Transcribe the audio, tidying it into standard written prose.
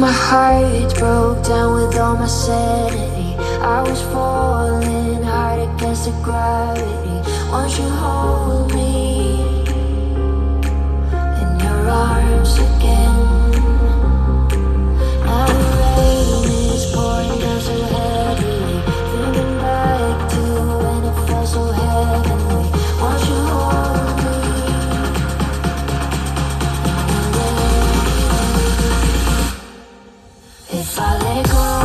my heart broke down with all my sanity. I was falling hard against the gravity. Won't you hold me in your arms again? Now the rain is pouring down so heavily. Thinking back to when it felt so heavenly. Won't you hold me? If I let go